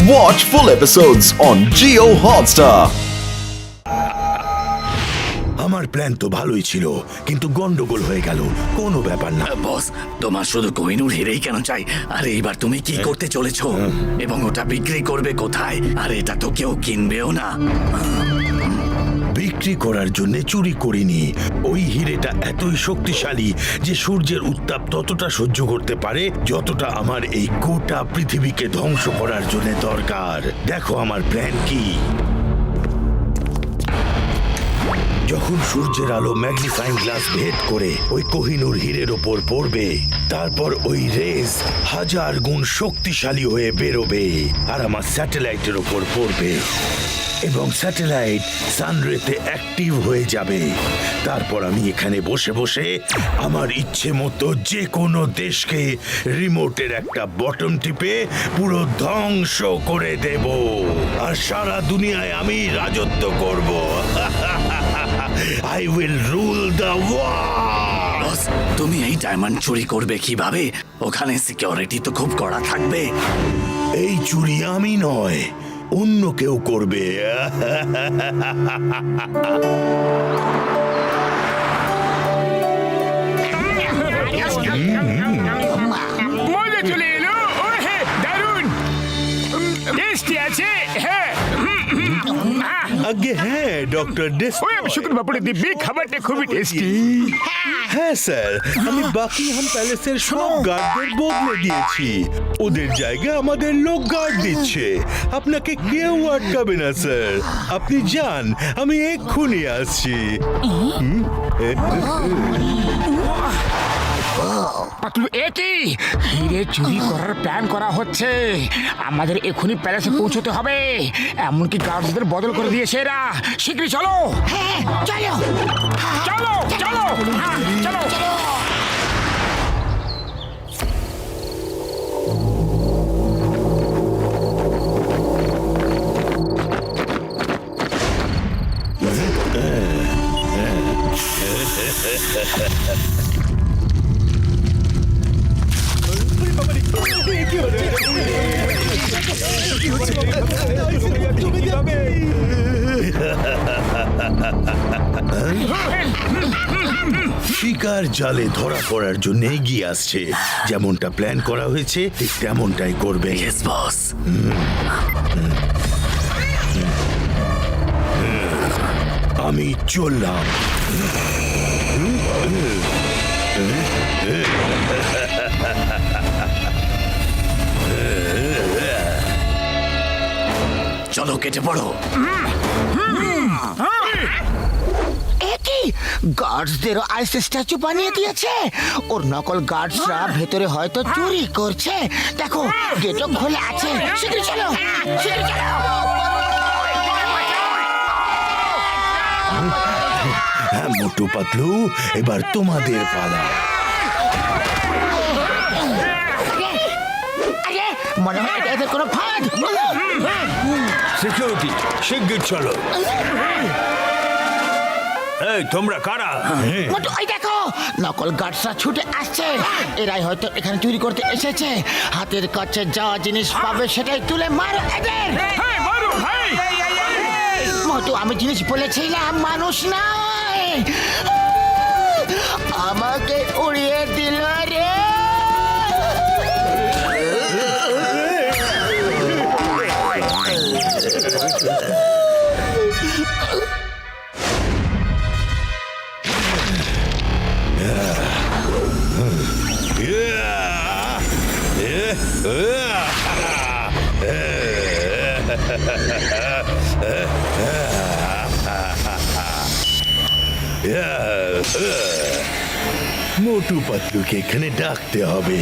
Watch full episodes on Jio Hotstar. আমার plan তো ভালোই ছিল, কিন্তু গন্ডগোল হয়ে গেল। কোনো ব্যাপার না বস, তোমার শুধু কোহিনূর হিরেই কেন চাই? আর এইবার তুমি কি করতে চলেছো? এবং ওটা বিক্রি করবে কোথায়? আর এটা তো কেউ কিনবেও না। বিক্রি করার জন্য চুরি করিনি। ওই হিরেটা এতই শক্তিশালী যে সূর্যের উত্তাপ ততটা সহ্য করতে পারে যতটা আমার এই গোটা পৃথিবীকে ধ্বংস করার জন্য দরকার। দেখো আমার প্ল্যান কি। যখন সূর্যের আলো ম্যাগনিফাইং গ্লাস ভেদ করে ওই কোহিনূর হীরের ওপর পড়বে, তারপর ওই রেজ 1000 গুণ শক্তিশালী হয়ে বেরোবে আর আমার স্যাটেলাইটের ওপর পড়বে এবং স্যাটেলাইট সানরেতে অ্যাক্টিভ হয়ে যাবে। তারপর আমি এখানে বসে বসে আমার ইচ্ছে মতো যে কোনো দেশকে রিমোটের একটা বটন টিপে পুরো ধ্বংস করে দেব আর সারা দুনিয়ায় আমি রাজত্ব করব। I will rule the world. বস, তুমি এই ডায়মন্ড চুরি করবে কিভাবে? ওখানে সিকিউরিটি তো খুব কড়া থাকবে। এই চুরি আমি নয়, অন্য কেউ করবে। মজা চলে এলো। ওহে, দারুণ টেস্টি আছে। হ্যাঁ, আগে হ্যাঁ ডক্টর ওই আমি শুক্র বাপুরে দিব্যি, খাবারটা খুবই টেস্টি। হ্যাঁ স্যার, আমি বাকিংহাম প্যালেসের সব গার্ডদের বদলে দিয়েছি। ওদের জায়গায় আমাদের লোক গার্ড দিচ্ছে। আপনাকে কেউ আটকাবে না স্যার, আপনি যান, আমি এক্ষুনি আসছি। পাতলু, একই হিরে চুরি করার প্ল্যান করা হচ্ছে। আমাদের এখনই প্যালেসে পৌঁছতে হবে। এমনকি গার্ডসদের বদল করে দিয়েছে এরা। শীঘ্রই চলো। চলো চলো চলো চলো। শিকার জালে ধরা পড়ার জন্য এগিয়ে আসছে। যেমনটা প্ল্যান করা হয়েছে ঠিক তেমনটাই করবে। Yes boss. আমি চললাম। চলো কেটে পড়ো। একই গার্ডসদের আইস স্ট্যাচু বানিয়ে দিয়েছে। ওর নকল গার্ডসরা ভেতরে হয়তো চুরি করছে। দেখো, গেটও খোলা আছে। শীঘ্রই চলো, শীঘ্রই চলো। হ্যাঁ মোটু পাতলু, এবার তোমাদের পালা। আরে, মনে হয় এটা এদের কোনো ফাঁদ। সিকিউরিটি, শিগগির চলো। এই তোমরা কারা? মোটু, ওই দেখো, নকল গার্ডসরা ছুটে আসছে। এরাই হয়তো এখানে চুরি করতে এসেছে। হাতের কাছে যা জিনিস পাবে সেটাই তুলে মারো এদের। মোটু, আমি জিনিস বলেছিলাম, মানুষ নয়। আমাকে উড়িয়ে দিল রে। মোটু পাতলুকে এখানে ডাকতে হবে।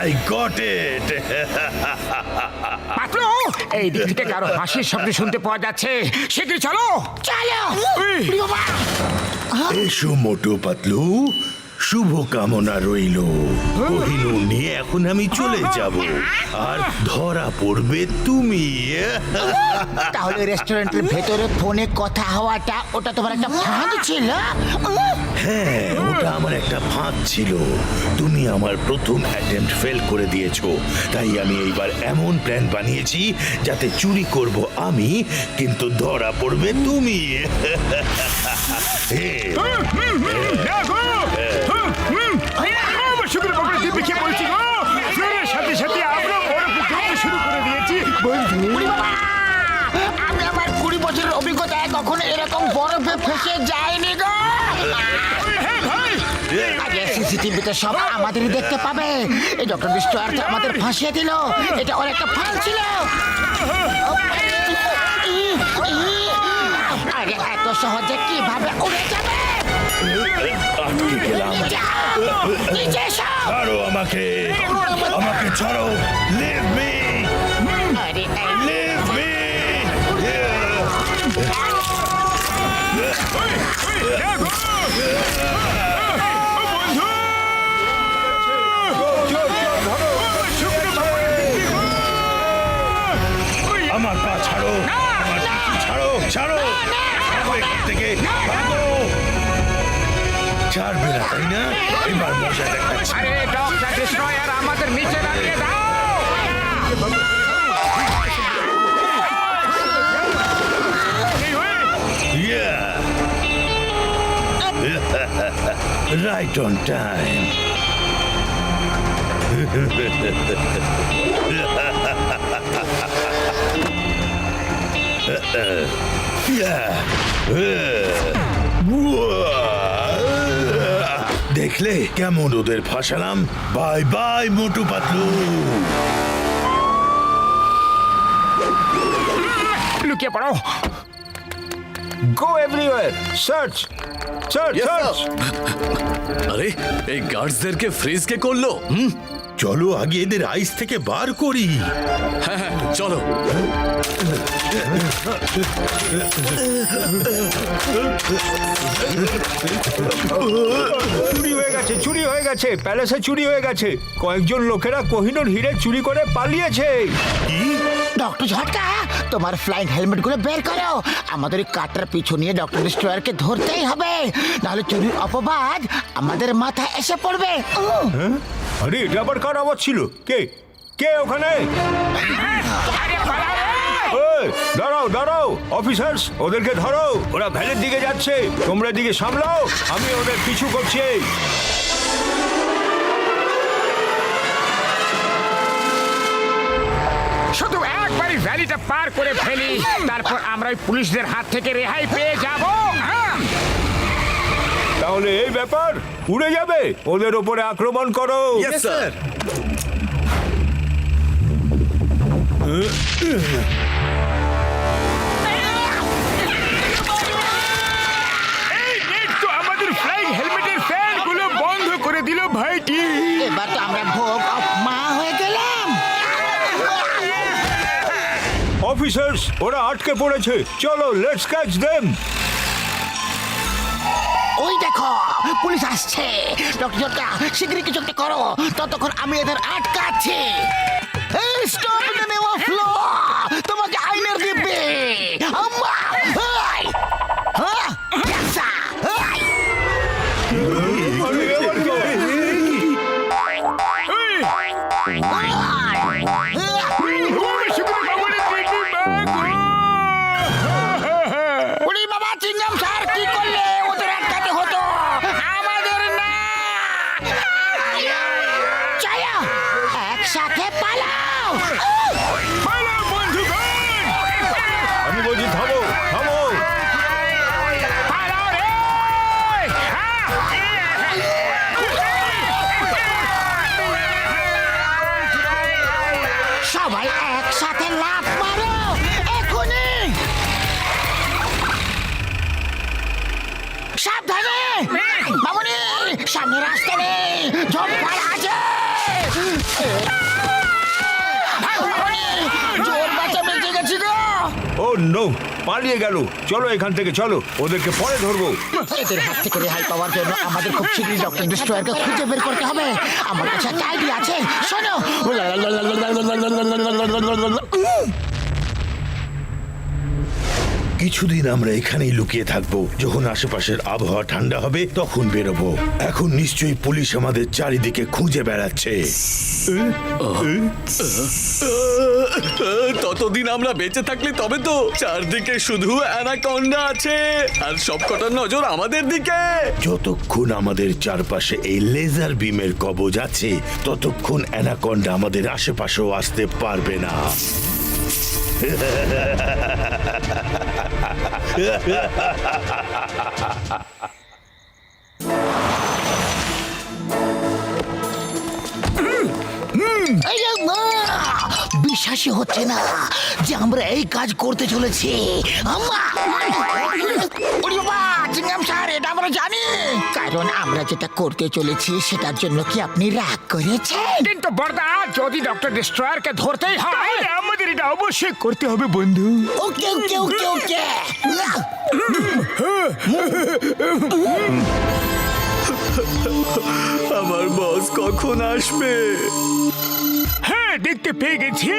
I got it! পাতলু, এই দিক থেকে কারো হাসির শব্দ শুনতে পাওয়া যাচ্ছে। শীঘ্রই চলো। চলো। এসো মোটু পাতলু, শুভকামনা রইল। কোহিনূর নিয়ে এখন আমি চলে যাব, আর ধরা পড়বে তুমি। তাহলে রেস্টুরেন্টের ভেতরে ফোনে কথা হওয়াটা ওটা তোমার একটা ফাঁদ ছিল? হ্যাঁ, ওটা আমার একটা ফাঁদ ছিল। তুমি আমার প্রথম অ্যাটেম্প্ট ফেল করে দিয়েছো, তাই আমি এইবার এমন প্ল্যান বানিয়েছি যাতে চুরি করব আমি, কিন্তু ধরা পড়বে তুমি। আমি আমার 20 বছরের অভিজ্ঞতায় কখনো এরকম বরফে ফেসে যায়নি গো। আগে সিসিটিভিতে সব আমাদেরই দেখতে পাবে। এই ডক্টর ডিস্ট্রয়ার তো আমাদের ফাঁসিয়ে দিল, এটা ওর একটা ফাল ছিল। আরে এত সহজে কিভাবে উড়ে যাবে? আটকে গেলাম। নিচে এসো। ছাড়ো আমাকে, আমাকে ছাড়ো। লিভ মি, আরে লিভ মি। আমার পা ছাড়ো, আমার পিছু ছাড়ো, ছাড়ো, ছাড়ো এখান থেকে, ভাগো। ছাড়বে না, তাই না? এবার মজা দেখাচ্ছি। আরে ডক্টর ডিস্ট্রয়ার, আমাদের নিচে নামিয়ে দাও। Yeah. Right on time. দেখলে কেমন ওদের ফাঁসালাম? Bye bye Motu Patlu. লুকিয়ে পড়ো। Go everywhere! Search! Search! Search! আরে এই গার্ডসদেরকে ফ্রিজ কে করলো? চলো আগে এদের আইস থেকে বার করি। হ্যাঁ হ্যাঁ, চলো। চুরি হয়ে গেছে, চুরি হয়ে গেছে, প্যালেসে চুরি হয়ে গেছে। কয়েকজন লোকেরা কোহিনূর হিরে চুরি করে পালিয়েছে। ডক্টর ঝটকা, তোমার ফ্লাইং হেলমেট গুলো বের করো। আমাদের এই কারটার পিছু নিয়ে ডক্টর ডিস্ট্রয়ারকে ধরতেই হবে, নাহলে চুরির অপবাদ আমাদের মাথায় এসে পড়বে। আরে এটা আবার কার আওয়াজ ছিল? কে কে ওখানে? এই, দাঁড়াও দাঁড়াও অফিসার্স, ওদেরকে ধরো। ওরা ভ্যানের দিকে যাচ্ছে, তোমরা দিকে সামলাও, আমি ওদের পিছু করছি। শুধু একবারই ভ্যালিটা পার করে ফেলি, তারপর আমরা ওই পুলিশদের হাত থেকে রেহাই পেয়ে যাব। তাহলে এই ব্যাপার, উড়ে যাবে, ওদের ওপরে আক্রমণ করো। স্যার। তো আমাদের ফ্লাইং হেলমেটের ফ্যান গুলো বন্ধ করে দিল ভাইটি। এবার তো আমরা ভোগ অফ মা হয়ে গেলাম। অফিসার্স, ওরা আটকে পড়েছে, চলো লেটস ক্যাচ দেম। ওই দেখো পুলিশ আসছে। ডক্টর ঝটকা, শীঘ্রই কিছু একটা করো, ততক্ষণ আমি এদের আটকাচ্ছি। এই stop in the name of law, তোমাকে আইনের দিবে। আম্মা হাই হ্যাঁ ইয়াসা হাই। ওরে বাবা, চিংগাম স্যার কি করলে? ওদের আটকাতে হতো, আমাদের না। চায়া, একসাথে পালাও। আমি বলছি থামো, থামো। সবাই একসাথে লাফ মারো এখনই। সাবধানে মামুনি, সামনে রাস্তা নেই, ঝড় আছে। মামুনি, জোর বাঁচা বেঁচে গেছি গো। ও নো, পালিয়ে গেল। চলো এখান থেকে, চলো, ওদেরকে পরে ধরবো। এদের হাত থেকে রেহাই পাওয়ার জন্য আমাদের খুব শীঘ্রই ডক্টর ডিস্ট্রয়ারকে খুঁজে বের করতে হবে। আমার কাছে একটা আইডিয়া আছে, শোনো। কিছুদিন আমরা এখানেই লুকিয়ে থাকবো। যখন আশেপাশের আবহাওয়া ঠান্ডা হবে তখন বেরোবো। এখন নিশ্চয়ই পুলিশ আমাদের চারিদিকে খুঁজে বেড়াচ্ছে। ততদিন আমরা বেঁচে থাকলে তবে তো। চারদিকে শুধু অ্যানাকন্ডা আছে আর সবকটার নজর আমাদের দিকে। যতক্ষণ আমাদের চারপাশে এই লেজার বিমের কবজ আছে ততক্ষণ অ্যানাকন্ডা আমাদের আশেপাশেও আসতে পারবে না। বিশ্বাসই হচ্ছে না যে আমরা এই কাজ করতে চলেছি। এটা আমরা জানি, কারণ আমরা যেটা করতে চলেছি সেটার জন্য কি আপনি রাগ করেছেন? কিন্তু বড়দা, যদি ডক্টর ডিস্ট্রয়ারকে ধরতেই হয় আমাদের এটা অবশ্যই করতে হবে বন্ধু। ওকে ওকে ওকে ওকে। আমার বস কখন আসবে? হ্যাঁ, দেখতে পেয়ে গেছি।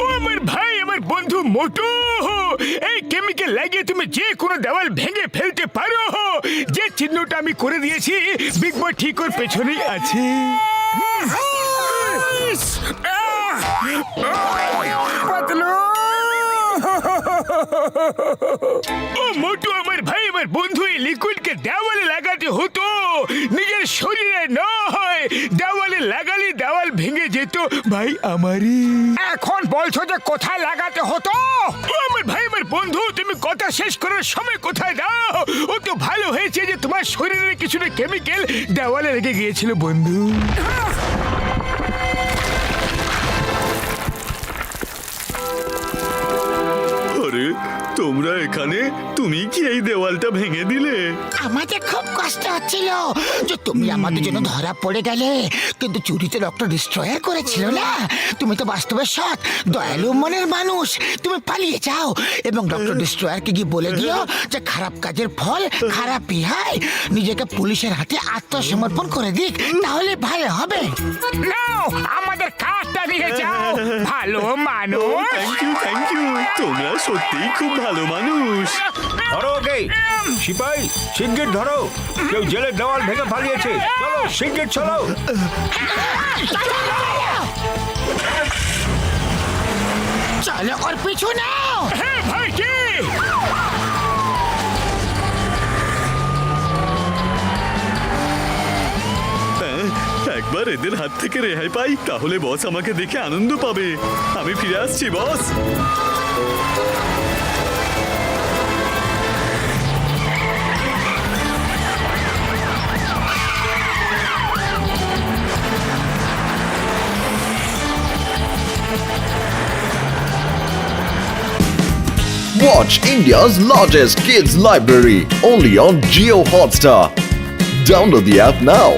ও আমার ভাই, আমার বন্ধু মোটু, এই কেমিক্যাল লাগিয়ে তুমি যে কোনো দেওয়াল ভেঙে ফেলতে পারো। যে চিহ্নটা আমি করে দিয়েছি বিগ বয় ঠিক ওর পেছনেই আছে। ও মোটু আমার ভাই, আমার বন্ধু, এই লিকুইডকে দেওয়ালে লাগাতে হতো, নিজের শরীরে নয়। দেওয়ালে লাগালে দেওয়াল ভেঙে যেত ভাই আমারই। এখন বলছো যে কোথায় লাগাতে হতো? ও আমার ভাই, আমার বন্ধু, তুমি কথা শেষ করার সময় কোথায় দাও। ও তো ভালো হয়েছে যে তোমার শরীরে কিছুটা কেমিক্যাল দেওয়ালে লেগে গিয়েছিল বন্ধু। আরে তোমরা এখানে? তুমি কি এই দেওয়ালটা ভেঙে দিলে? আমাদের খুব কষ্ট হচ্ছিল যে তুমি আমাদের জন্য ধরা পড়ে গেলে, কিন্তু চুরি তো ডক্টর ডিস্ট্রয়ার করেছিল না। তুমি তো বাস্তবে সৎ, দয়ালু মনের মানুষ। তুমি পালিয়ে যাও এবং ডক্টর ডিস্ট্রয়ারকে গিয়ে বলে দিও যে খারাপ কাজের ফল খারাপই হয়। নিজেকে পুলিশের হাতে আত্মসমর্পণ করে দিক, তাহলে ভালো হবে। নাও, আমাদের কাজটা নিয়ে যাও, ভালো মানুষ। Thank you. তোমরা সত্যিই খুব ভালো মানুষ। ধরো ওকে, সিপাই, শিগগির ধরো। কেউ জেলের দেওয়াল ভেঙে পালিয়েছে। চলো শিগগির চলো। চলো ওর পিছু নাও। হ্যাঁ ভাইজি। একবার এদের হাত থেকে রেহাই পাই, তাহলে বস আমাকে দেখে আনন্দ পাবে। আমি ফিরে আসছি বস। Watch India's largest kids library only on Geo Hotstar. Download the app now.